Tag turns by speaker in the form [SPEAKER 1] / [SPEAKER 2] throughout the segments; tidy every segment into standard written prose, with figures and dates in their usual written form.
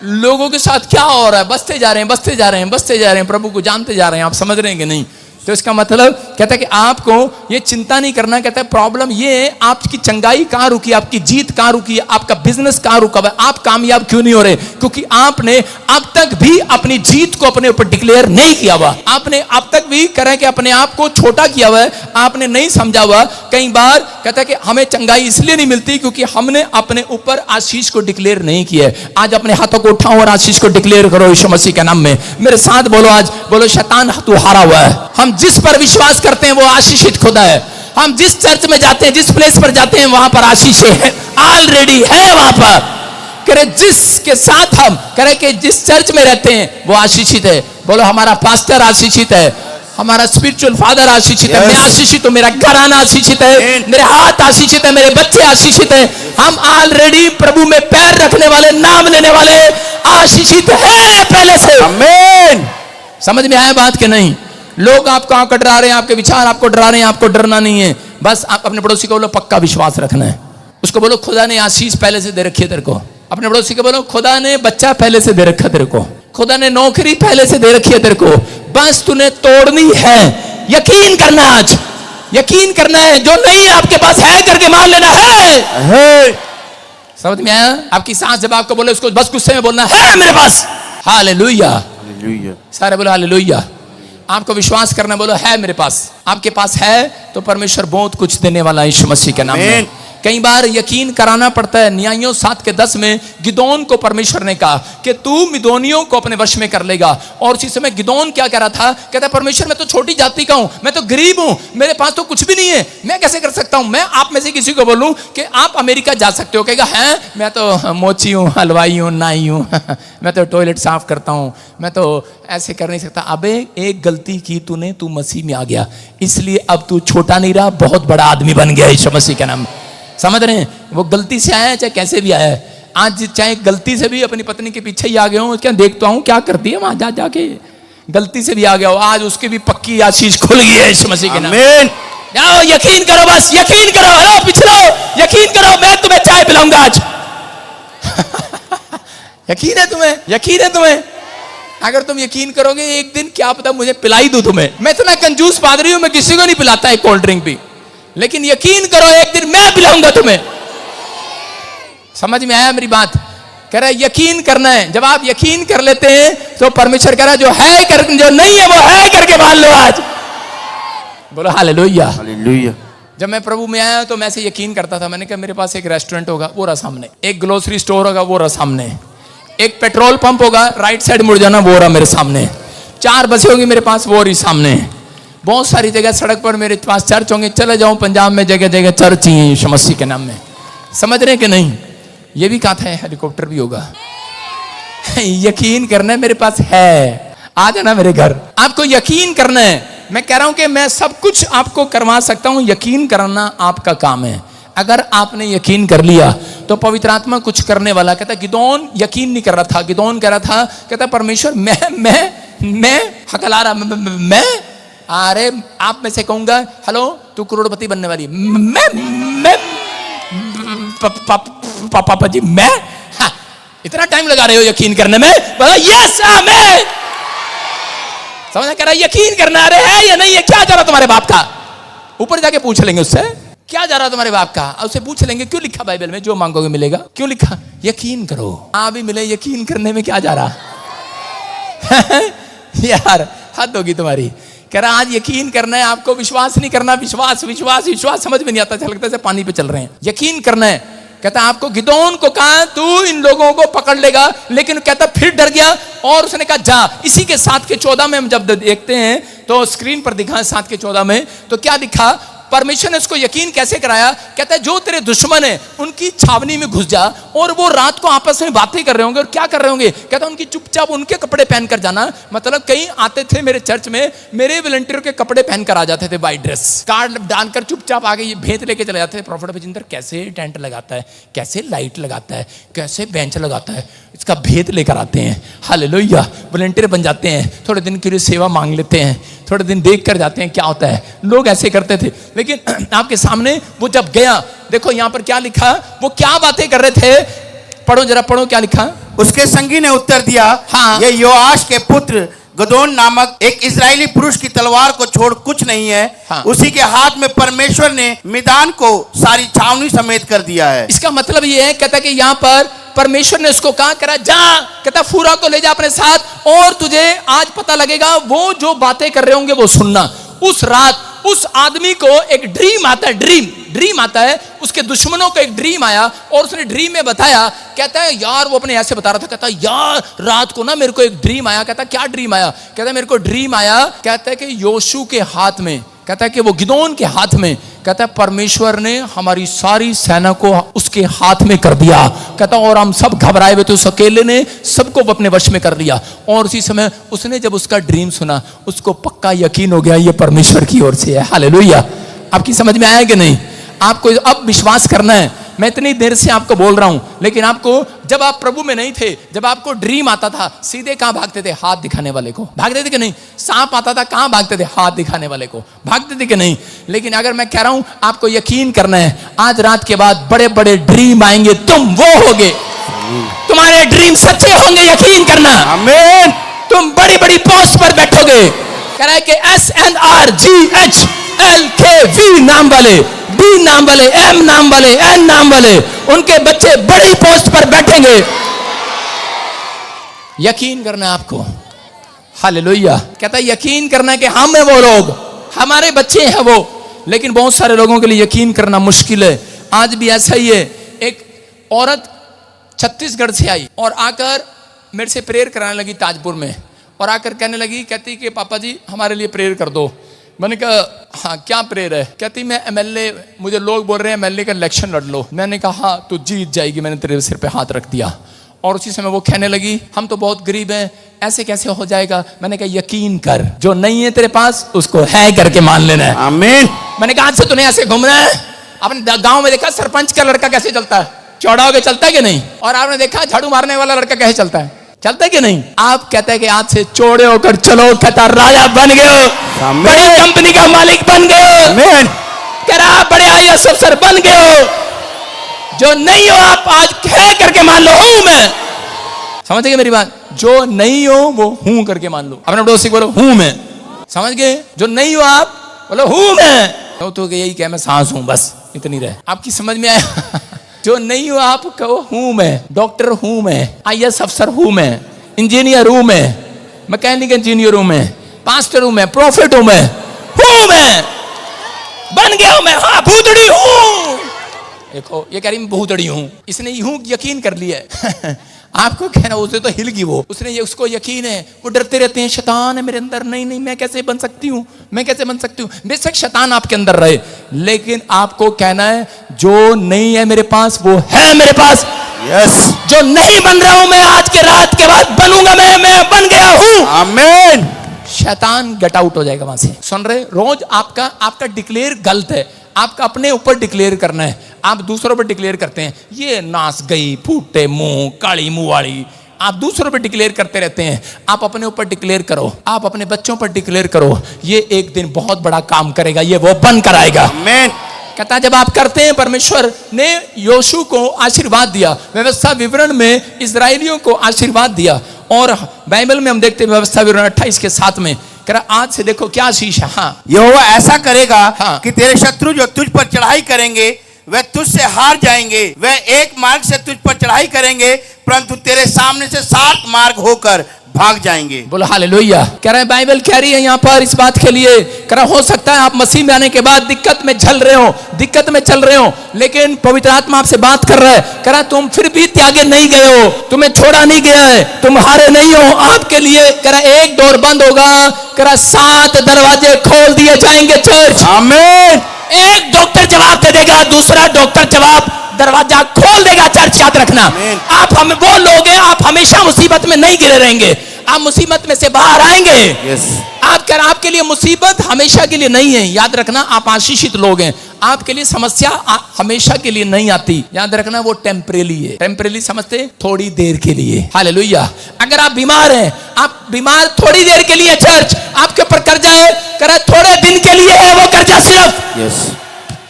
[SPEAKER 1] लोगों के साथ क्या हो रहा है, बसते जा रहे हैं, बसते जा रहे हैं, बसते जा रहे हैं, प्रभु को जानते जा रहे हैं। आप समझ रहे हैं कि नहीं? तो इसका मतलब कहता है कि आपको ये चिंता नहीं करना। कहता है प्रॉब्लम ये है, आपकी चंगाई कहाँ रुकी, आपकी जीत कहाँ रुकी है, आपका बिजनेस कहाँ रुका हुआ है, आप कामयाब क्यों नहीं हो रहे? क्योंकि आपने अब तक भी अपनी जीत को अपने ऊपर डिक्लेयर नहीं किया हुआ। आपने अब तक भी करें कि अपने आप को छोटा किया हुआ है, आपने नहीं समझा हुआ। कई बार कहता है कि हमें चंगाई इसलिए नहीं मिलती क्योंकि हमने अपने ऊपर आशीष को डिक्लेयर नहीं किया है। आज अपने हाथों को उठाओ और आशीष को डिक्लेयर करो यीशु मसीह के नाम में। मेरे साथ बोलो, आज बोलो, शैतान तू हारा हुआ है। हम जिस पर विश्वास करते हैं वो आशीषित खुदा है। हम जिस चर्च में जाते हैं, जिस प्लेस पर जाते हैं, वहां पर आशीष है, ऑलरेडी है वहां पर। करे जिसके साथ हम करे कि जिस चर्च में रहते हैं वो आशीषित है। बोलो, हमारा पास्टर आशीषित है, हमारा स्पिरिचुअल फादर आशीषित है, मैं आशीषित हूं, मेरा घराना आशीषित है, मेरे हाथ आशीषित है, मेरे बच्चे आशीषित है। हम ऑलरेडी प्रभु में पैर रखने वाले, नाम लेने वाले आशीषित है पहले से। आमीन। समझ में आया बात कि नहीं? लोग आपको आंख डरा रहे हैं, आपके विचार आपको डरा रहे हैं, आपको डरना नहीं है। बस आप अपने पड़ोसी को बोलो पक्का विश्वास रखना है। उसको बोलो खुदा ने आशीष पहले से दे रखी है तेरे को। अपने पड़ोसी को बोलो खुदा ने बच्चा पहले से दे रखा है तेरे को, खुदा ने नौकरी पहले से दे रखी है तेरे को, बस तूने तोड़नी है। यकीन करना, आज यकीन करना है, जो नहीं आपके पास है करके मान लेना है। समझ में आया? आपकी सांस जब आपको बोले उसको बस गुस्से में बोलना है मेरे पास। हालेलुया, हालेलुया, सारे बोलो हालेलुया। आपको विश्वास करना, बोलो है मेरे पास। आपके पास है तो परमेश्वर बहुत कुछ देने वाला है यीशु मसीह के नाम में। कई बार यकीन कराना पड़ता है। न्यायों 7:10 में गिदोन को परमेश्वर ने कहा कि तू मिदोनियों को अपने वश में कर लेगा। और उसी समय गिदोन क्या कह रहा था? कहता परमेश्वर मैं तो छोटी जाति का हूं, मैं तो गरीब हूं, मेरे पास तो कुछ भी नहीं है, मैं कैसे कर सकता हूं? मैं आप में से किसी को बोलूं कि आप अमेरिका जा सकते हो, कहेगा हैं मैं तो मोची हूं, हलवाई हूं, नाई हूं, मैं तो टॉयलेट साफ करता हूं, मैं तो ऐसे कर नहीं सकता। अबे एक गलती की तूने, तू मसीह में आ गया, इसलिए अब तू छोटा नहीं रहा, बहुत बड़ा आदमी बन गया यीशु मसीह के नाम। समझ रहे हैं? वो गलती से आया है चाहे कैसे भी आया है। आज चाहे गलती से भी अपनी पत्नी के पीछे ही आ गया हूं, क्या देखता हूं क्या करती है वहां जाके, गलती से भी आ गया हो, आज उसकी भी पक्की आशीष खुल गई है यीशु मसीह के नाम। आमीन। जाओ यकीन करो, बस यकीन करो। हेलो पिछलो, यकीन करो, मैं तुम्हें चाय पिलाऊंगा आज। यकीन है तुम्हें? यकीन है तुम्हें? अगर तुम यकीन करोगे एक दिन क्या पता मुझे पिलाई दूं तुम्हें। मैं इतना कंजूस पादरी हूं, मैं किसी को नहीं पिलाता है कोल्ड ड्रिंक भी, लेकिन यकीन करो एक दिन मैं पिलाऊंगा तुम्हें। समझ में आया मेरी बात? कह रहा है यकीन करना है। जब आप यकीन कर लेते हैं तो परमेश्वर कह रहा है जो है कर, जो नहीं है वो है करके मान लो आज। बोलो हालेलुया, हालेलुया। जब मैं प्रभु में आया तो मैं ऐसे यकीन करता था। मैंने कहा मेरे पास एक रेस्टोरेंट होगा, वो रहा सामने, एक ग्रोसरी स्टोर होगा, वो रहा सामने, एक पेट्रोल पंप होगा, राइट साइड मुड़ जाना, वो रहा मेरे सामने, 4 बसें होंगी मेरे पास, वो रही सामने, बहुत सारी जगह सड़क पर मेरे पास चर्च होंगे। चले जाऊं पंजाब में जगह जगह चर्च ही है यीशु मसीह के नाम में। समझ रहे कि नहीं? ये भी कहा था हेलीकॉप्टर भी होगा। यकीन करना है मेरे पास है, आ जाना मेरे घर। आपको यकीन करना है। मैं कह रहा हूं कि मैं सब कुछ आपको करवा सकता हूं, यकीन करना आपका काम है। अगर आपने यकीन कर लिया तो पवित्र आत्मा कुछ करने वाला। कहता गिदोन यकीन नहीं कर रहा था। गिदोन कह रहा था, कहता परमेश्वर मैं हकला रहा, मैं अरे आप में से कहूंगा हेलो तू करोड़पति बनने वाली, मैं पापा जी मैं, हाँ, इतना टाइम लगा रहे हो यकीन करने में? बोलो यस आमीन। समझ कर रहा यकीन करना, अरे है या नहीं है, क्या जा रहा तुम्हारे बाप का? ऊपर जाके पूछ लेंगे उससे क्या जा रहा तुम्हारे बाप का, उससे पूछ लेंगे क्यों लिखा बाइबल में जो मांगोगे मिलेगा, क्यों लिखा? यकीन करो। हाँ भी मिले, यकीन करने में क्या जा रहा? यार हद होगी तुम्हारी। कह रहा आज यकीन करना है, आपको विश्वास नहीं करना। विश्वास विश्वास विश्वास समझ में नहीं आता, लगता है पानी पे चल रहे हैं। यकीन करना है। कहता आपको गिदोन को कहा तू इन लोगों को पकड़ लेगा, लेकिन कहता फिर डर गया और उसने कहा जा। इसी के 7:14 में हम जब देखते हैं तो स्क्रीन पर दिखा 7:14 में तो क्या दिखा? परमेश्वर ने उसको यकीन कैसे कराया? कहता है जो तेरे दुश्मन है उनकी छावनी में घुस जा, और वो रात को आपस में बातें कर रहे होंगे और क्या कर रहे होंगे? कहता उनकी चुपचाप उनके कपड़े पहन कर जाना। मतलब कई आते थे मेरे चर्च में, मेरे वॉलंटियर के कपड़े पहनकर आ जाते थे, वाइट ड्रेस कार्ड डालकर चुपचाप आगे ये भेंट लेके चले जाते थे। प्रॉफिट विजिंदर कैसे टेंट लगाता है, कैसे लाइट लगाता है, कैसे बेंच लगाता है, इसका भेद लेकर आते हैं। हालेलुया। वॉलंटियर बन जाते हैं, थोड़े दिन के लिए सेवा मांग लेते हैं, थोड़े दिन देख कर जाते हैं क्या होता है। लोग ऐसे करते थे, लेकिन आपके सामने वो जब गया, देखो यहां पर क्या लिखा, वो क्या बातें कर रहे थे, पढ़ो जरा, पढ़ो क्या लिखा।
[SPEAKER 2] उसके संगी ने उत्तर दिया,
[SPEAKER 1] हाँ।
[SPEAKER 2] ये योआश के पुत्र गदोन नामक एक इजरायली पुरुष की तलवार को छोड़ कुछ नहीं है।
[SPEAKER 1] हाँ।
[SPEAKER 2] उसी के हाथ में परमेश्वर ने मैदान को सारी छावनी समेत कर दिया है।
[SPEAKER 1] इसका मतलब ये है, कहता है कि यहाँ पर परमेश्वर ने उसको कहा करा जा, कहता फूरा को ले जा अपने साथ और तुझे आज पता लगेगा वो जो बातें कर रहे होंगे वो सुनना। उस रात उस आदमी को एक ड्रीम आता है, ड्रीम आता है, उसके दुश्मनों को एक ड्रीम आया और उसने ड्रीम में बताया, कहता है यार वो अपने ऐसे बता रहा था, कहता है यार रात को ना मेरे को एक ड्रीम आया। कहता है क्या ड्रीम आया? कहता है मेरे को ड्रीम आया, कहता है कि योशू के हाथ में, कहता है कि वो गिदोन के हाथ में, कहता है परमेश्वर ने हमारी सारी सेना को उसके हाथ में कर दिया। कहता और हम सब घबराए हुए थे, उस अकेले ने सबको अपने वश में कर लिया। और उसी समय उसने जब उसका ड्रीम सुना उसको पक्का यकीन हो गया ये परमेश्वर की ओर से है। हालेलुया। आपकी समझ में आया कि नहीं? आपको अब विश्वास करना है। मैं इतनी देर से आपको बोल रहा हूं, लेकिन आपको जब आप प्रभु में नहीं थे, जब आपको ड्रीम आता था सीधे कहां भागते थे? हाथ दिखाने वाले को भागते थे कि नहीं? सांप आता था कहां भागते थे? हाथ दिखाने वाले को भागते थे कि नहीं? लेकिन अगर मैं कह रहा हूं आपको यकीन करना है, आज रात के बाद बड़े बड़े ड्रीम आएंगे, तुम वो होगे, तुम्हारे ड्रीम सच्चे होंगे, यकीन करना।
[SPEAKER 2] आमीन।
[SPEAKER 1] तुम बड़ी बड़ी पोस्ट पर बैठोगे। कह रहा है कि SNRGHLKV नाम वाले, B नाम वाले, M नाम वाले, N नाम वाले, उनके बच्चे बड़ी पोस्ट पर बैठेंगे। यकीन करना है आपको। हालेलुया। कहता है यकीन करना है कि हम हैं वो लोग, हमारे बच्चे हैं वो। लेकिन बहुत सारे लोगों के लिए यकीन करना मुश्किल है। आज भी ऐसा ही है। एक औरत छत्तीसगढ़ से आई और आकर मेरे से प्रेयर कराने लगी ताजपुर में, और आकर कहने लगी, कहती कि पापा जी हमारे लिए प्रेयर कर दो। मैंने कहा हाँ क्या प्रेयर है? कहती मैं MLA, मुझे लोग बोल रहे हैं MLA का इलेक्शन लड़ लो। मैंने कहा हाँ तू जीत जाएगी, मैंने तेरे सिर पे हाथ रख दिया। और उसी समय वो कहने लगी हम तो बहुत गरीब हैं, ऐसे कैसे हो जाएगा? मैंने कहा यकीन कर, जो नहीं है तेरे पास उसको है करके मान लेना है।
[SPEAKER 2] आमीन।
[SPEAKER 1] मैंने कहा आज से तूने ऐसे घूमना है। अपने गांव में देखा सरपंच का लड़का कैसे चलता है? चौड़ा होकर चलता है कि नहीं? और आपने देखा झाड़ू मारने वाला लड़का कैसे चलता है? चलता है कि नहीं? आप कहते हैं कि आज से चौड़े होकर चलो। कहता राजा बन गए हो, बड़ी कंपनी का मालिक बन गए हो, कह रहा बड़े IAS अफसर बन गए हो। जो नहीं हो आप आज है करके मान लो, हूं मैं। समझ गए मेरी बात? जो नहीं हो वो हूं करके मान लो। अपने पड़ोसी बोलो हूं मैं। समझ गए? जो नहीं हो आप बोलो हूं मैं। तो यही क्या, मैं सांस हूं, बस इतनी रहे। आपकी समझ में आया? जो नहीं हो आप कहो हूं मैं, डॉक्टर हूं मैं, IAS अफसर हूं मैं, इंजीनियर हूं मैं, मैकेनिक इंजीनियर हूं मैं, पास्टर हूं मैं, प्रॉफिट हूं मैं, बन गया हूं मैं। हाँ भूतड़ी हूं। देखो ये कह रही मैं भूतड़ी हूं, इसने यूं यकीन कर लिया है। आपको कहना उसे तो हिल गई वो, उसने ये उसको यकीन है। वो डरते रहते हैं शैतान है मेरे अंदर, नहीं नहीं मैं कैसे बन सकती हूँ, मैं कैसे बन सकती हूँ। बेशक शैतान आपके अंदर रहे, लेकिन आपको कहना है जो नहीं है मेरे पास वो है मेरे पास।
[SPEAKER 2] यस।
[SPEAKER 1] जो नहीं बन रहा हूं मैं आज के रात के बाद बनूंगा, मैं बन गया हूं।
[SPEAKER 2] आमीन।
[SPEAKER 1] शैतान गेट आउट हो जाएगा वहां से। सुन रहे? रोज आपका डिक्लेयर गलत है। आपका अपने ऊपर डिक्लेयर करना है, आप दूसरों पर डिक्लेयर करते हैं ये नाच गई, फूटे मुंह, काली मुंह वाली। आप दूसरों पर डिक्लेयर करते रहते हैं। आप अपने ऊपर डिक्लेयर करो, आप अपने बच्चों पर डिक्लेयर करो, ये एक दिन बहुत बड़ा काम करेगा, ये वो बन कर आएगा।
[SPEAKER 2] आमीन।
[SPEAKER 1] कहता जब आप करते हैं, परमेश्वर ने योशू को आशीर्वाद दिया, व्यवस्था विवरण में इजरायलियों को आशीर्वाद दिया। और बाइबल में हम देखते हैं व्यवस्था विवरण 28 के 7 में कह रहा आज से देखो क्या आशीष है। हाँ
[SPEAKER 2] यहोवा ऐसा करेगा
[SPEAKER 1] हाँ।
[SPEAKER 2] कि तेरे शत्रु जो तुझ पर चढ़ाई करेंगे वह तुझसे हार जाएंगे। वह एक मार्ग से तुझ पर चढ़ाई करेंगे, परंतु तेरे सामने से 7 मार्ग होकर भाग जाएंगे।
[SPEAKER 1] बोलो हालेलुया। कह रहे बाइबल कह रही है यहाँ पर इस बात के लिए, कह रहा हो सकता है आप मसीह में आने के बाद दिक्कत में झल रहे हो, दिक्कत में चल रहे हो, लेकिन पवित्र आत्मा आपसे बात कर रहा है। कह रहा तुम फिर भी त्यागे नहीं गए हो, तुम्हें छोड़ा नहीं गया है, तुम हारे नहीं हो। आपके लिए कह रहा एक डोर बंद होगा, कह रहा 7 दरवाजे खोल दिए जाएंगे चर्च।
[SPEAKER 2] आमीन।
[SPEAKER 1] एक डॉक्टर जवाब दे देगा, दूसरा डॉक्टर जवाब दरवाजा खोल देगा चर्च। याद रखना आप हम वो लोग हैं, आप हमेशा मुसीबत में नहीं गिरे रहेंगे, आप मुसीबत में से बाहर आएंगे।
[SPEAKER 2] यस।
[SPEAKER 1] आपके लिए मुसीबत हमेशा के लिए नहीं है। याद रखना आप आशीषित लोग हैं, आपके लिए समस्या हमेशा के लिए नहीं आती। याद रखना वो टेम्परेरी है। टेम्परेरी समझते थोड़ी देर के लिए। हालेलुया। अगर आप बीमार हैं, आप बीमार थोड़ी देर के लिए, चर्च आपके ऊपर कर्जा है, करे थोड़े दिन के लिए है वो कर्जा सिर्फ।
[SPEAKER 2] यस।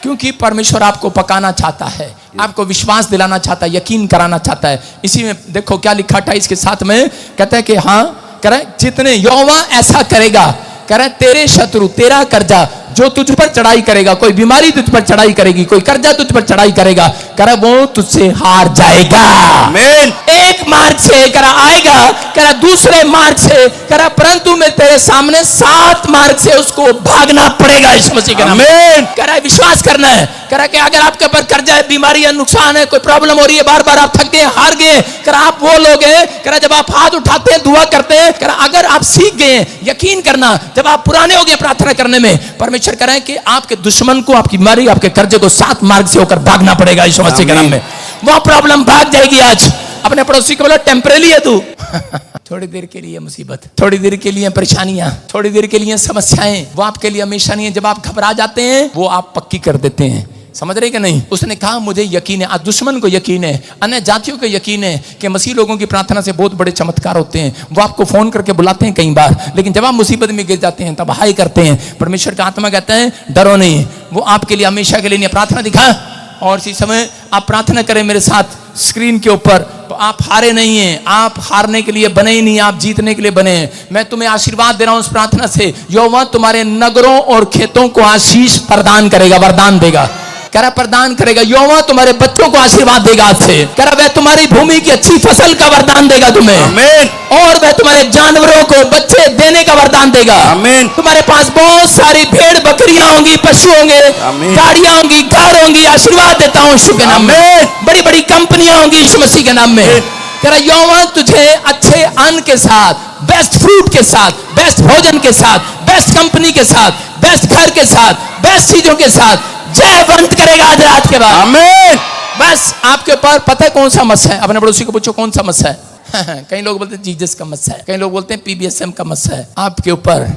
[SPEAKER 1] क्योंकि परमेश्वर आपको पकाना चाहता है, आपको विश्वास दिलाना चाहता है, यकीन कराना चाहता है। इसी में देखो क्या लिखा 28 के 7 में, कहता है कि हाँ कह रहा है जितने यहोवा ऐसा करेगा, कह रहा है तेरे शत्रु, तेरा कर्जा जो तुझ पर चढ़ाई करेगा, कोई बीमारी तुझ पर चढ़ाई करेगी, कोई कर्जा तुझ पर चढ़ाई करेगा, कह रहा वो तुझसे हार जाएगा।
[SPEAKER 2] आमीन।
[SPEAKER 1] एक मार्ग से कह रहा आएगा, कह रहा दूसरे मार्ग से, कह रहा परंतु मैं तेरे सामने 7 मार्ग से उसको भागना पड़ेगा यीशु मसीह के नाम में।
[SPEAKER 2] आमीन।
[SPEAKER 1] कह रहा है विश्वास करना है, कह रहा कि अगर आपके ऊपर कर्जा है, बीमारी है, नुकसान है, कोई प्रॉब्लम हो रही है, बार बार आप थक गए, हार गए, कह रहा आप वो लोग हैं, कह रहा जब आप हाथ उठाते हैं, दुआ करते हैं, कह रहा अगर आप सीख गए यकीन करना, जब आप पुराने हो गए प्रार्थना करने में, परमेश्वर कह रहा है कि आपके दुश्मन को, आपकी बीमारी, आपके कर्जे को 7 मार्ग से होकर भागना पड़ेगा यीशु मसीह के नाम में। वो प्रॉब्लम भाग जाएगी। आज अपने पड़ोसी को बोला टेम्परेरी है तू थोड़ी देर के लिए मुसीबत, थोड़ी देर के लिए परेशानियां, थोड़ी देर के लिए समस्याएं, वो आपके लिए हमेशा नहीं है। जब आप घबरा जाते हैं वो आप पक्की कर देते हैं। समझ रहे कि नहीं? उसने कहा मुझे यकीन है, आज दुश्मन को यकीन है, अन्य जातियों को यकीन है कि मसीह लोगों की प्रार्थना से बहुत बड़े चमत्कार होते हैं। वो आपको फोन करके बुलाते हैं कई बार, लेकिन जब आप मुसीबत में गिर जाते हैं तब हाय करते हैं। परमेश्वर का आत्मा कहता है डरो नहीं, वो आपके लिए हमेशा के लिए नहीं। प्रार्थना दिखा और इसी समय आप प्रार्थना करें मेरे साथ स्क्रीन के ऊपर, तो आप हारे नहीं हैं, आप हारने के लिए बने ही नहीं, आप जीतने के लिए बने हैं। मैं तुम्हें आशीर्वाद दे रहा हूं उस प्रार्थना से, यहोवा तुम्हारे नगरों और खेतों को आशीष प्रदान करेगा, वरदान देगा। कह रहा प्रदान करेगा, यहोवा तुम्हारे बच्चों को आशीर्वाद देगा आज से। कह रहा वह तुम्हारी भूमि की अच्छी फसल का वरदान देगा तुम्हें,
[SPEAKER 2] आमीन।
[SPEAKER 1] और वह तुम्हारे जानवरों को बच्चे देने का वरदान देगा।
[SPEAKER 2] आमीन।
[SPEAKER 1] तुम्हारे पास बहुत सारी भेड़ बकरियां होंगी, पशु होंगे,
[SPEAKER 2] आमीन।
[SPEAKER 1] गाड़ियां होंगी, घर होंगी। आशीर्वाद देता हूं यीशु के नाम में। बड़ी बड़ी कंपनियां होंगी यीशु मसीह के नाम में। कह रहा यहोवा तुझे अच्छे अन्न के साथ, बेस्ट फ्रूट के साथ, बेस्ट भोजन के साथ, बेस्ट कंपनी के साथ, बेस्ट घर के साथ, बेस्ट चीजों के साथ जयवंत करेगा आज रात के बाद।
[SPEAKER 2] आमीन।
[SPEAKER 1] बस आपके ऊपर पता है कौन सा मस्सा है? अपने पड़ोसी को पूछो कौन सा मस्सा है। कई लोग बोलते हैं जीसस का मस्सा है, कई लोग बोलते हैं पीबीएसएम का मस्सा है। आपके ऊपर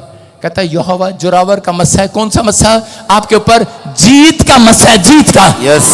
[SPEAKER 1] कहता है यहोवा जोरावर का मस्सा है। कौन सा मस्सा? आपके ऊपर जीत का मस्सा है, जीत का,
[SPEAKER 2] यस,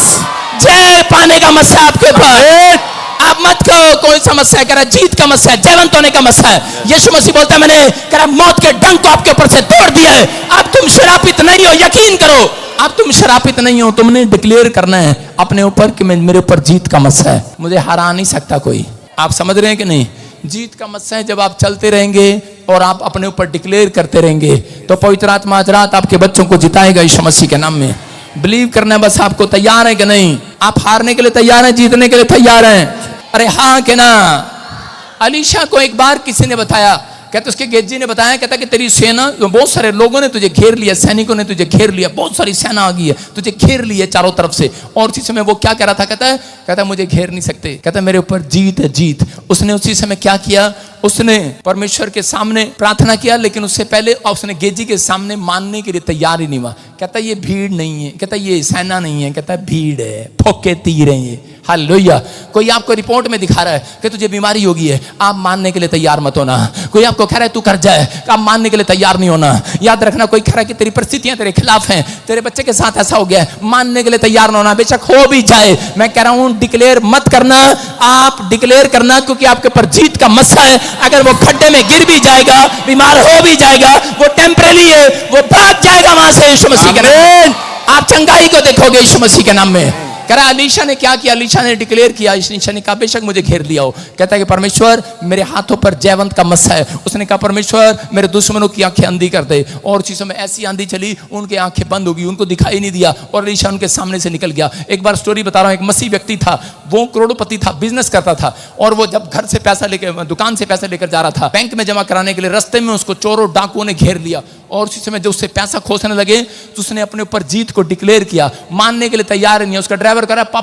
[SPEAKER 1] जय पाने का मस्सा आपके ऊपर। आप मत कहो कौन सा मस्सा है, कह रहा जीत का मस्सा है, जयवंत होने का मस्सा है। यीशु मसीह बोलता है मैंने कह रहा मौत के डंक को आपके ऊपर से तोड़ दिया है। अब तुम शरापित नहीं हो, यकीन करो अब तुम शरापित नहीं हो। तुमने डिक्लेयर करना है अपने ऊपर कि मेरे ऊपर जीत का मस्सा है, मुझे हरा नहीं सकता कोई। आप समझ रहे हैं कि नहीं? जीत का मस्सा है। जब आप चलते रहेंगे और आप अपने ऊपर डिक्लेयर करते रहेंगे तो पवित्र आत्मा आज रात आपके बच्चों को जिताएगा यीशु मसीह के नाम में। बिलीव करना है बस। आपको तैयार है कि नहीं? आप हारने के लिए तैयार हैं, जीतने के लिए तैयार हैं? अरे हाँ कि ना? अलीशा को एक बार किसी ने बताया, कहते उसके गेजी ने बताया, कहता कि तेरी सेना, बहुत सारे लोगों ने तुझे घेर लिया, सैनिकों ने तुझे घेर लिया, बहुत सारी सेना आ गई है, तुझे घेर लिया चारों तरफ से। और उसी समय वो क्या कह रहा था? कहता मुझे घेर नहीं सकते, कहता मेरे ऊपर जीत है, जीत। उसने उसी समय क्या किया? उसने परमेश्वर के सामने प्रार्थना किया, लेकिन उससे पहले उसने गेजी के सामने मानने के लिए तैयार ही नहीं हुआ। कहता ये भीड़ नहीं है, कहता ये सेना नहीं है, कहता भीड़ है, फोके तीर है ये। हालेलुया। कोई आपको रिपोर्ट में दिखा रहा है कि तुझे बीमारी होगी है, आप मानने के लिए तैयार मत होना। कोई आपको कह रहा है तू कर जाए, आप मानने के लिए तैयार नहीं होना। याद रखना, कोई कह रहा है कि तेरी परिस्थितियां तेरे खिलाफ हैं, तेरे बच्चे के साथ ऐसा हो गया है, मानने के लिए तैयार ना होना। बेशक हो भी जाए, मैं कह रहा हूं डिक्लेयर मत करना, आप डिक्लेयर करना, क्योंकि आपके ऊपर जीत का मस्सा है। अगर वो खड्डे में गिर भी जाएगा, बीमार हो भी जाएगा, वो टेम्परेरी है, वो भाग जाएगा वहां से यीशु मसीह के नाम में। आप चंगाई को देखोगे यीशु मसीह के नाम में। कह रहा अलीशा ने क्या किया? अलीशा ने डिक्लेयर किया, अलीशा ने कहा बेशक मुझे घेर लिया हो, कहता है कि परमेश्वर मेरे हाथों पर जयवंत का मस्सा है। उसने कहा परमेश्वर मेरे दुश्मनों की आंखें अंधी कर दे। और उसी समय ऐसी आंधी चली, उनकी आंखें बंद हो गई, उनको दिखाई नहीं दिया और अलीशा उनके सामने से निकल गया। एक बार स्टोरी बता रहा हूं, एक मसीह व्यक्ति था, वो करोड़पति था, बिजनेस करता था, और वो जब घर से पैसा लेकर, दुकान से पैसा लेकर जा रहा था बैंक में जमा कराने के लिए, रास्ते में उसको चोरों डाकुओं ने घेर लिया। और उसी समय जब उससे पैसा खोसने लगे तो उसने अपने ऊपर जीत को डिक्लेयर किया, मानने के लिए तैयार नहीं है। उसका ड्राइवर कह रहा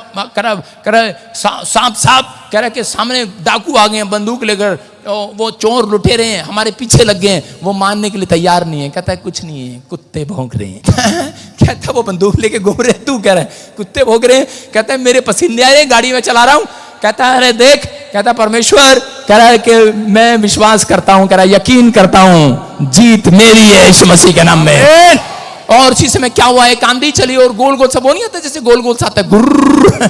[SPEAKER 1] सांप सांप, कह रहा कि सामने डाकू आ गए हैं बंदूक लेकर, वो चोर लुटे रहे हैं, हमारे पीछे लग गए हैं। वो मानने के लिए तैयार नहीं है, कहता है कुछ नहीं है, कुत्ते भौंक रहे हैं। कहता वो बंदूक लेके घूम रहे हैं, तू कह रहा है कुत्ते भौंक रहे हैं। कहता है मेरे पसीने आ रहे हैं, गाड़ी में चला रहा हूं। कहता है अरे देख, कहता परमेश्वर कह रहा है कि मैं विश्वास करता हूं, कह रहा है यकीन करता हूं, जीत मेरी है यीशु मसीह के नाम में। और उसी समय क्या हुआ? एक आंधी चली और गोल गोल सा, वो नहीं आता जैसे गोल गोल सा आता है, गुर्र,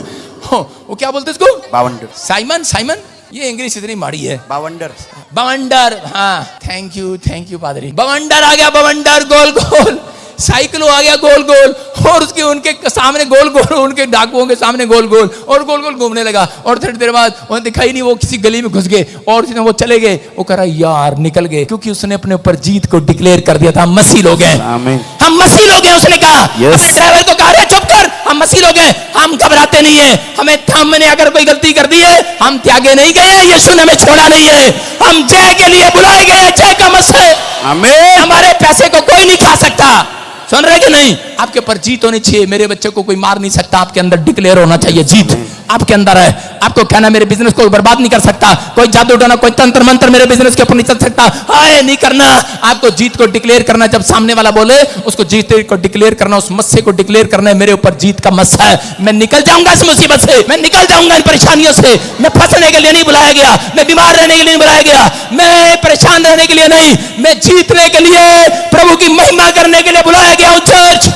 [SPEAKER 1] वो क्या बोलते इसको? बावंडर। साइमन, साइमन, ये इंग्लिश इतनी माड़ी है। बावंडर, बवंडर, हाँ, थैंक यू पादरी। बवंडर आ गया, बवंडर, गोल गोल साइकिल आ गया गोल गोल, और उसके उनके सामने गोल गोल, उनके डाकुओं के सामने गोल गोल, और गोल गोल घूमने लगा। और थोड़ी देर बाद उन्हें दिखाई नहीं, वो किसी गली में घुस गए और वो चले गए। वो कह रहा यार निकल गए, क्योंकि उसने अपने ऊपर जीत को डिक्लेयर कर दिया था। हम मसीह लोग हैं, हम मसीह लोग हैं। उसने कहा, अपने ड्राइवर को कहा चुप कर, हम मसीह लोग हैं, हम घबराते नहीं है। हमने अगर कोई गलती कर दी है, हम त्यागे नहीं गए, यीशु ने हमें छोड़ा नहीं है, हम जय के लिए बुलाए गए। जय का मसीह, आमीन। हमारे पैसे को कोई नहीं खा सकता, सुन रहे कि नहीं? आपके ऊपर जीत होनी चाहिए। मेरे बच्चे को कोई मार नहीं सकता, आपके अंदर डिक्लेयर होना चाहिए जीत आपके अंदर है। आपको कहना मेरे बिजनेस को बर्बाद नहीं कर सकता, कोई जादू टोना, कोई तंत्र मंत्र मेरे बिजनेस के ऊपर नहीं चल सकता, हाय नहीं करना। आपको जीत को डिक्लेयर करना, जब सामने वाला बोले उसको जीत को डिक्लेयर करना, उस मस्से को डिक्लेयर करना है, मेरे ऊपर जीत का मस्सा है, मैं निकल जाऊंगा इस मुसीबत से, मैं निकल जाऊंगा इन परेशानियों से। मैं फंसने के लिए नहीं बुलाया गया, मैं बीमार रहने के लिए नहीं बुलाया गया, मैं परेशान रहने के लिए नहीं, मैं जीतने के लिए, प्रभु की महिमा करने के लिए बुलाया गया हूं। चर्च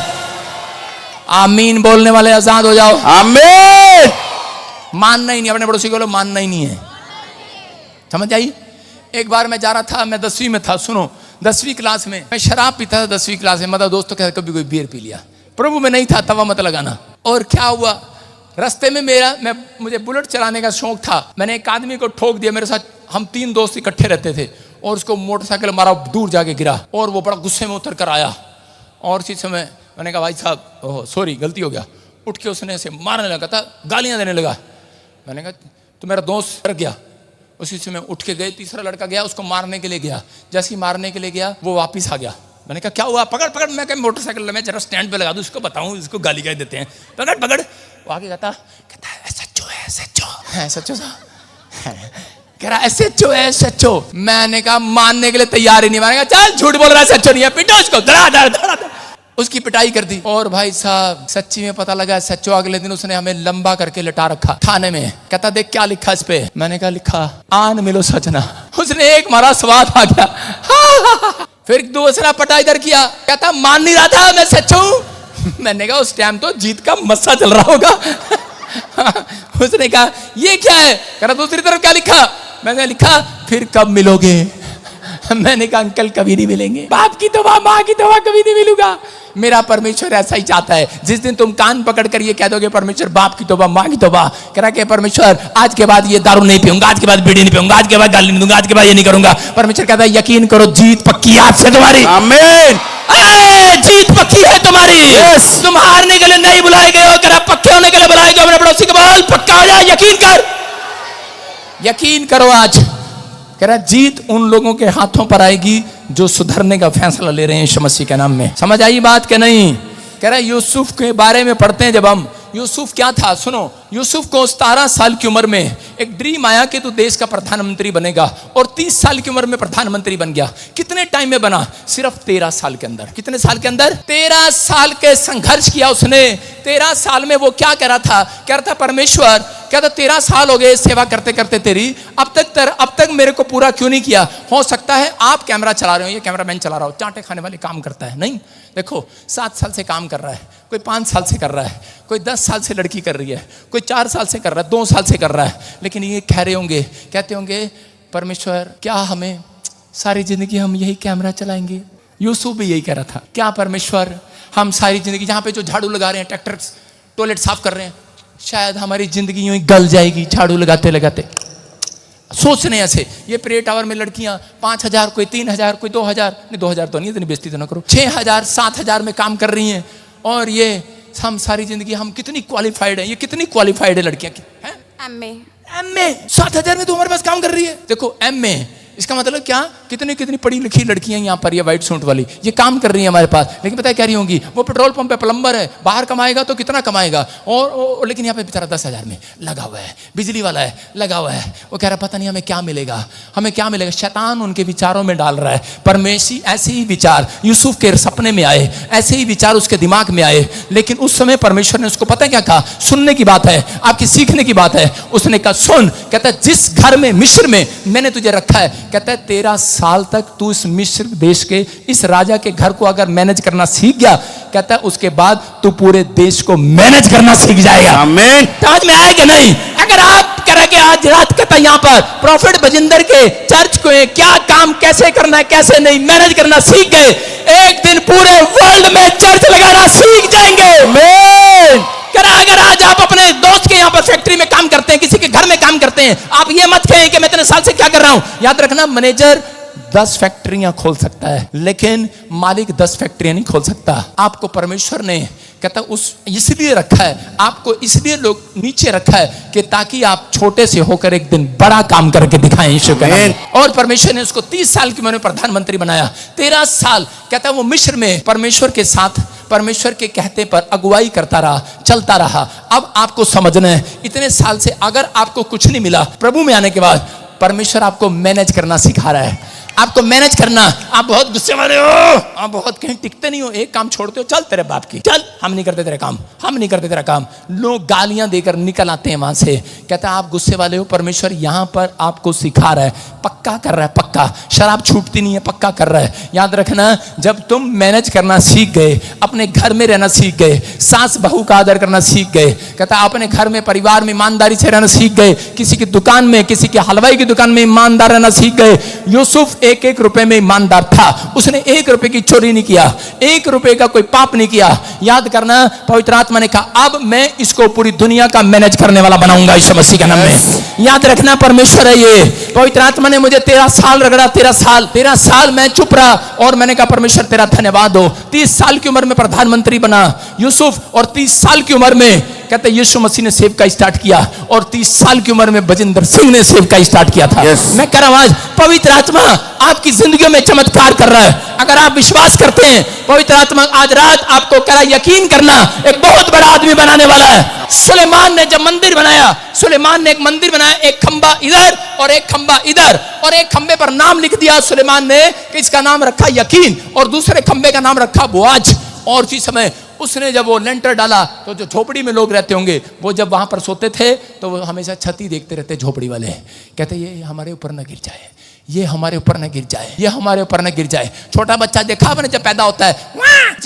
[SPEAKER 1] आमीन बोलने वाले आजाद हो जाओ। आमीन। मानना ही नहीं, अपने पड़ोसी को बोलो मानना ही नहीं है। समझ आई? एक बार मैं जा रहा था, मैं 10वीं में था, सुनो 10वीं क्लास में मैं शराब पीता था 10वीं क्लास में। मतलब दोस्तों के साथ कभी कोई बियर पी लिया, प्रभु में नहीं था, तवा मत लगाना। और क्या हुआ, रास्ते में मुझे बुलेट चलाने का शौक था, मैंने एक आदमी को ठोक दिया। मेरे साथ हम 3 दोस्त इकट्ठे रहते थे, और उसको मोटरसाइकिल मारा, दूर जाके गिरा, और वो बड़ा गुस्से में उतर कर आया। और उसी समय मैंने कहा भाई साहब ओह सॉरी गलती हो गया। उठ के उसने ऐसे मारने लगा था, गालियां देने लगा। मैंने कहा तो मेरा दोस्त डर गया। उसी समय उठ के गए, तीसरा लड़का गया, उसको मारने के लिए गया। जैसे ही मारने के लिए गया, वो वापस आ गया। मैंने कहा क्या हुआ? पकड़ पकड़। मैं मोटरसाइकिल मैं जरा स्टैंड पे लगा दूं, उसको बताऊं, इसको गाली गाली देते हैं, पकड़ पकड़। वो आगे कहता है सच्चो है, सच्चो है, सच्चो सा कह रहा है सच्चो है, सच्चो। मैंने कहा मानने के लिए तैयार ही नहीं। मैंने कहा चल झूठ बोल रहा है, सच्चो नहीं है, पिटो उसको, धड़ा धड़ा धड़ा। उसकी पिटाई कर दी। और भाई साहब सच्ची में पता लगा सच्चो अगले दिन उसने हमें लंबा करके लटा रखा थाने में। कहता देख क्या लिखा इस पे। मैंने कहा लिखा आन मिलो सजना। उसने एक मारा, स्वाद आ गया। फिर दूसरा पटा इधर किया, कहता मान नहीं रहा था मैं सच्चो हूं। मैंने कहा उस टाइम तो जीत का मस्सा चल रहा होगा। उसने कहा ये क्या है? कह रहा दूसरी तरफ क्या लिखा? मैंने लिखा फिर कब मिलोगे। मैंने कहा अंकल कभी नहीं मिलेंगे, बाप की तौबा माँ की तौबा, कभी नहीं मिलूंगा। मेरा परमेश्वर ऐसा ही चाहता है। जिस दिन तुम कान पकड़ कर ये कह दोगे परमेश्वर बाप की तौबा माँ की तौबा, कह रहा कि परमेश्वर आज के बाद ये दारू नहीं पीऊंगा, आज के बाद बीड़ी नहीं पीऊंगा, आज के बाद गाली नहीं दूंगा, आज के बाद ये नहीं करूंगा। परमेश्वर कहता है यकीन करो जीत पक्की आज से तुम्हारी। आमीन। जीत पक्की है तुम्हारी। तुम हारने के लिए नहीं बुलाए गए हो, कह पक्के होने के लिए बुलाए गए। अपने पड़ोसी को बोल पक्का हो जाए, यकीन कर, यकीन करो आज। कह रहा जीत उन लोगों के हाथों पर आएगी जो सुधरने का फैसला ले रहे हैं यीशु मसीह के नाम में। समझ आई बात के नहीं? कह रहा यूसुफ के बारे में पढ़ते हैं जब हम, यूसुफ क्या था सुनो। यूसुफ को 17 साल की उम्र में एक ड्रीम आया कि तू देश का प्रधानमंत्री बनेगा, और 30 साल की उम्र में प्रधानमंत्री बन गया। कितने टाइम में बना? सिर्फ 13 साल के अंदर। कितने साल के अंदर? 13 साल के संघर्ष किया उसने। 13 साल में वो क्या कह रहा था? कह रहा था परमेश्वर क्या था 13 साल हो गए सेवा करते करते तेरी, अब तक मेरे को पूरा क्यों नहीं किया? हो सकता है आप कैमरा चला रहे हो, ये कैमरामैन चला रहा हो, चांटे खाने वाले काम करता है नहीं। देखो 7 साल से काम कर रहा है, कोई 5 साल से कर रहा है, कोई 10 साल से लड़की कर रही है, कोई 4 साल से कर रहा है, 2 साल से कर रहा है। लेकिन ये कह रहे होंगे, कहते होंगे परमेश्वर क्या हमें सारी जिंदगी हम यही कैमरा चलाएंगे? यूसुफ भी यही कह रहा था, क्या परमेश्वर हम सारी जिंदगी जहां पे जो झाड़ू लगा रहे हैं, ट्रैक्टर टॉयलेट साफ कर रहे हैं, शायद हमारी जिंदगी यूं ही गल जाएगी झाड़ू लगाते लगाते। सोचने ऐसे। ये प्रे टावर में लड़कियां 5,000, कोई 3,000, कोई 2,000, नहीं 2,000 तो नहीं, इतनी बेइज्जती तो ना करो, 6,000 7,000 में काम कर रही हैं। और ये हम सारी जिंदगी हम कितनी क्वालिफाइड है, ये कितनी क्वालिफाइड है लड़कियां हैं? एमए 7,000 में तो हमारे पास काम कर रही है। देखो एमए इसका मतलब क्या? कितनी कितनी पढ़ी लिखी लड़कियां यहाँ पर, ये व्हाइट सूट वाली, ये काम कर रही है हमारे पास। लेकिन पता है क्या रही होंगी? वो पेट्रोल पंप पे प्लम्बर है, बाहर कमाएगा तो कितना कमाएगा, और लेकिन यहाँ पे बेचारा 10,000 में लगा हुआ है, बिजली वाला है लगा हुआ है। वो कह रहा पता नहीं हमें क्या मिलेगा, हमें क्या मिलेगा। शैतान उनके विचारों में डाल रहा है। परमेशी ऐसे ही विचार यूसुफ के सपने में आए, ऐसे ही विचार उसके दिमाग में आए। लेकिन उस समय परमेश्वर ने उसको पता है क्या कहा? सुनने की बात है, आपकी सीखने की बात है। उसने कहा सुन, कहता है जिस घर में मिस्र में मैंने तुझे रखा है, कहता है 13 साल तक तू इस मिस्र देश के इस राजा के घर को अगर मैनेज करना सीख गया, कहता है उसके बाद तू पूरे देश को मैनेज करना सीख जाएगा। आमीन। समझ में आएगा नहीं? अगर आप कह रहे कि आज रात कहता यहाँ पर प्रॉफिट बजिंदर के चर्च हुए, क्या काम कैसे करना है, कैसे नहीं मैनेज करना सीख गए, एक दिन पूरे वर्ल्ड में चर्च लगाना सीख जाएंगे। अगर आज आप अपने दोस्त के यहाँ पर फैक्ट्री में काम करते हैं, किसी के घर में काम करते हैं, आप ये मत कहें कि मैं इतने साल से क्या कर रहा हूं। याद रखना, मैनेजर 10 फैक्ट्रियां खोल सकता है, लेकिन मालिक 10 फैक्ट्रियां नहीं खोल सकता। आपको परमेश्वर ने कहता उस इसलिए रखा है, आपको इसलिए लोग नीचे रखा है कि ताकि आप छोटे से होकर एक दिन बड़ा काम करके दिखाएं यीशु के नाम में। और परमेश्वर ने उसको 30 साल की उम्र में प्रधानमंत्री बनाया। 13 साल कहता वो मिस्र में परमेश्वर के साथ, परमेश्वर के कहते पर अगुवाई करता रहा, चलता रहा। अब आपको समझना है, इतने साल से अगर आपको कुछ नहीं मिला, प्रभु में आने के बाद परमेश्वर आपको मैनेज करना सिखा रहा है। आपको मैनेज करना, आप बहुत गुस्से वाले हो, आप बहुत कहीं टिकते नहीं हो, एक काम छोड़ते हो, चल तेरे बाप की, चल हम नहीं करते तेरा काम, हम नहीं करते तेरा काम। लोग गालियां देकर निकल आते हैं वहां से। कहता है आप गुस्से वाले हो, परमेश्वर यहां पर आपको सिखा रहा है, पक्का कर रहा है, पक्का शराब छूटती नहीं है, पक्का कर रहा है। याद रखना, जब तुम मैनेज करना सीख गए, अपने घर में रहना सीख गए, सास बहू का आदर करना सीख गए, कहता अपने घर में परिवार में ईमानदारी से रहना सीख गए, किसी की दुकान में, किसी के हलवाई की दुकान में ईमानदार रहना सीख गए। यूसुफ 1-1 रुपए में ईमानदार था, उसने 1 रुपए की चोरी नहीं किया, 1 रुपए का कोई पाप नहीं किया। याद करना, पवित्र आत्मा ने कहा अब मैं इसको पूरी दुनिया का मैनेज करने वाला बनाऊंगा यीशु मसीह के नाम में। याद रखना, परमेश्वर है ये। पवित्र आत्मा ने मुझे 13 साल रगड़ा, 13 साल मैं चुप रहा, और मैंने कहा परमेश्वर तेरा धन्यवाद हो। 30 साल की उम्र में प्रधानमंत्री बना यूसुफ, और 30 साल की उम्र में कहते यीशु मसीह ने सेवकाई स्टार्ट किया, और 30 साल की उम्र में बजिंदर सिंह ने सेवकाई स्टार्ट किया था। मैं कह रहा हूं आज पवित्र आत्मा आपकी जिंदगी में चमत्कार कर रहा है। अगर आप विश्वास करते हैं, पवित्र आत्मा आज रात आपको कह रहा है यकीन करना, एक बहुत बड़ा आदमी बनाने वाला है। सुलेमान ने जब मंदिर बनाया, सुलेमान ने एक मंदिर बनाया, एक खंबा इधर और एक खंबा इधर, और एक खंबे पर नाम लिख दिया सुलेमान ने कि इसका नाम रखा यकीन, और दूसरे खंबे का नाम रखा बोआज। और उसी समय उसने जब वो लेंटर डाला, तो जो झोपड़ी में लोग रहते होंगे, वो जब वहां पर सोते थे तो वो हमेशा छती देखते रहते झोपड़ी वाले, कहते ये हमारे ऊपर न गिर जाए, ये हमारे ऊपर न गिर जाए, ये हमारे ऊपर न गिर जाए। छोटा बच्चा देखा आपने जब पैदा होता है,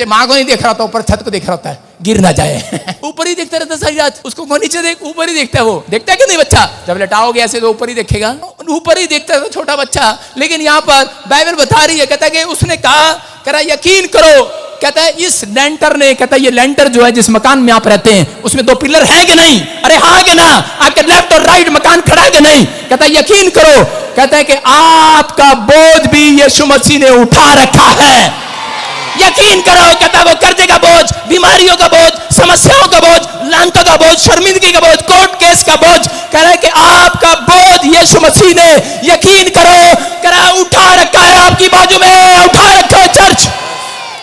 [SPEAKER 1] माँ को नहीं देख रहा होता, ऊपर छत को देख रहा होता है, गिर ना जाए ऊपर ही देखता रहता सारी रात, उसको कौन नीचे देख, ऊपर ही देखता है। वो देखता है कि नहीं बच्चा, जब लटाओगे ऐसे तो ऊपर ही देखेगा, ऊपर ही देखता है छोटा बच्चा। लेकिन यहाँ पर बाइबल बता रही है, कहता है कि उसने कहा यकीन करो, कहता है इस लेंटर ने, कहता है ये लेंटर जो है जिस मकान में आप रहते हैं उसमें 2 पिलर हैं कि नहीं, अरे हाँ कि ना, आपके लेफ्ट और राइट मकान खड़ा है कि नहीं, कहता है यकीन करो, कहता है कि आपका बोझ भी यीशु मसीह ने उठा रखा है। यकीन करो, कहता है वो कर्जे का बोझ, बीमारियों का बोझ, समस्याओं का बोझ, लानतों का बोझ, शर्मिंदगी का बोझ, कोर्ट केस का बोझ, कह रहा है कि आपका बोझ यीशु मसीह ने, यकीन करो, कह रहा है उठा रखा है आपकी बाजू में, उठा रखा है चर्च,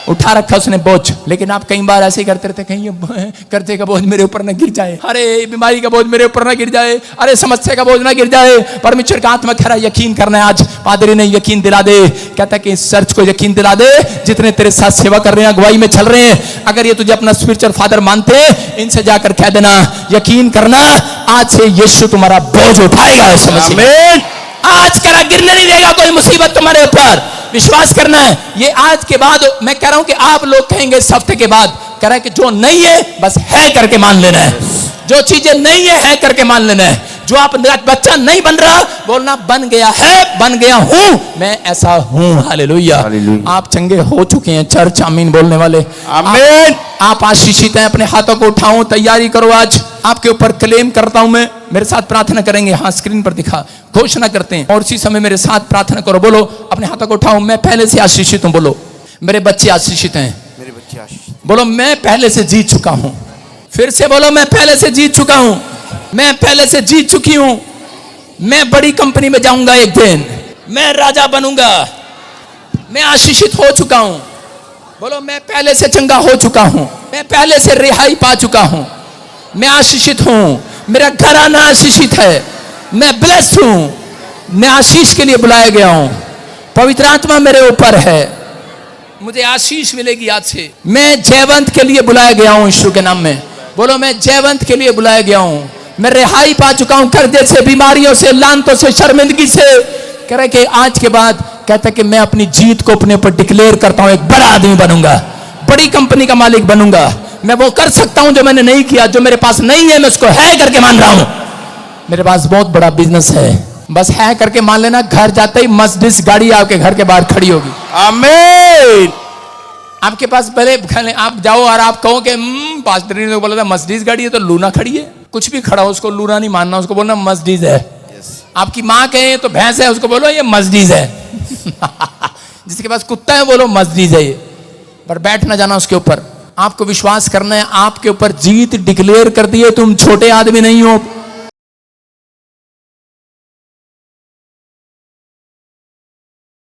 [SPEAKER 1] उठा रखा उसने बोझ। लेकिन आप कई बार ऐसे ही करते रहते, कहीं ये कर्जे का बोझ मेरे ऊपर न गिर जाए, अरे बीमारी का बोझ मेरे ऊपर न गिर जाए, अरे समस्या का बोझ न गिर जाए। परमेश्वर का आत्मा कह रहा है यकीन करना है। आज पादरी ने यकीन दिला दे, कहता है कि इस चर्च को यकीन दिला दे, जितने तेरे साथ सेवा कर रहे हैं, अगुवाई में चल रहे हैं, अगर ये तुझे अपना स्पिरिचुअल फादर मानते हैं, इनसे जाकर कह देना यकीन करना, आज से यीशु तुम्हारा बोझ उठाएगा। समझ आज करा गिरने नहीं देगा कोई मुसीबत तुम्हारे ऊपर, विश्वास करना है। ये आज के बाद मैं कह रहा हूं कि आप लोग कहेंगे इस हफ्ते के बाद, कह रहा है कि जो नहीं है बस है करके मान लेना है, जो चीजें नहीं है करके मान लेना है। जो आप बच्चा नहीं बन रहा, बोलना बन गया है, बन गया हूं, मैं ऐसा हूं। हालेलुया। आप चंगे हो चुके हैं चर्च, आमीन बोलने वाले, आमीन। आप आशीषित हैं, अपने हाथों को उठाओ, तैयारी करो। आज आपके ऊपर क्लेम करता हूं मैं, मेरे साथ प्रार्थना करेंगे। हाँ, स्क्रीन पर दिखा, घोषणा करते हैं, और उसी समय मेरे साथ प्रार्थना करो। बोलो, अपने हाथों को उठाओ, मैं पहले से आशीषित हूं। बोलो, मेरे बच्चे आशीषित हैं,
[SPEAKER 2] मेरे बच्चे आशीषित।
[SPEAKER 1] बोलो, मैं पहले से जीत चुका हूं। फिर से बोलो, मैं पहले से जीत चुका हूं, मैं पहले से जीत चुकी हूं। मैं बड़ी कंपनी में जाऊंगा एक दिन, मैं राजा बनूंगा, मैं आशीषित हो चुका हूं। बोलो, मैं पहले से चंगा हो चुका हूं, मैं पहले से रिहाई पा चुका हूं, मैं आशीषित हूं, मेरा घराना आशीषित है, मैं ब्लेस हूं, मैं आशीष के लिए बुलाया गया हूं, पवित्र आत्मा मेरे ऊपर है, मुझे आशीष मिलेगी आज से। मैं जयवंत के लिए बुलाया गया हूं यीशु के नाम में। बोलो, मैं जयवंत के लिए बुलाया गया हूं, मैं रिहाई पा चुका हूं कर्जे से, बीमारियों से, लानतों से, शर्मिंदगी से। कह रहे कि आज के बाद कहता कि मैं अपनी जीत को अपने ऊपर डिक्लेयर करता हूं, एक बड़ा आदमी बनूंगा, बड़ी कंपनी का मालिक बनूंगा, मैं वो कर सकता हूं जो मैंने नहीं किया, जो मेरे पास नहीं है मैं उसको है करके मान रहा हूं। मेरे पास बहुत बड़ा बिजनेस है, बस है करके मान लेना, घर जाते ही मर्सिडीज गाड़ी आपके घर के बाहर खड़ी होगी।
[SPEAKER 2] आमीन।
[SPEAKER 1] आपके पास पहले आप जाओ और आप कहो कि पास्टर ने बोला था मर्सिडीज गाड़ी है तो लूना खड़ी है। कुछ भी खड़ा हो उसको लूना नहीं मानना, उसको बोलना मर्सिडीज है। आपकी माँ कहे तो भैंस है, उसको बोलो ये मर्सिडीज है। जिसके पास कुत्ता है बोलो मर्सिडीज है ये, पर बैठ ना जाना उसके ऊपर। आपको विश्वास करना है, आपके ऊपर जीत डिक्लेयर कर दी है, तुम छोटे आदमी नहीं हो।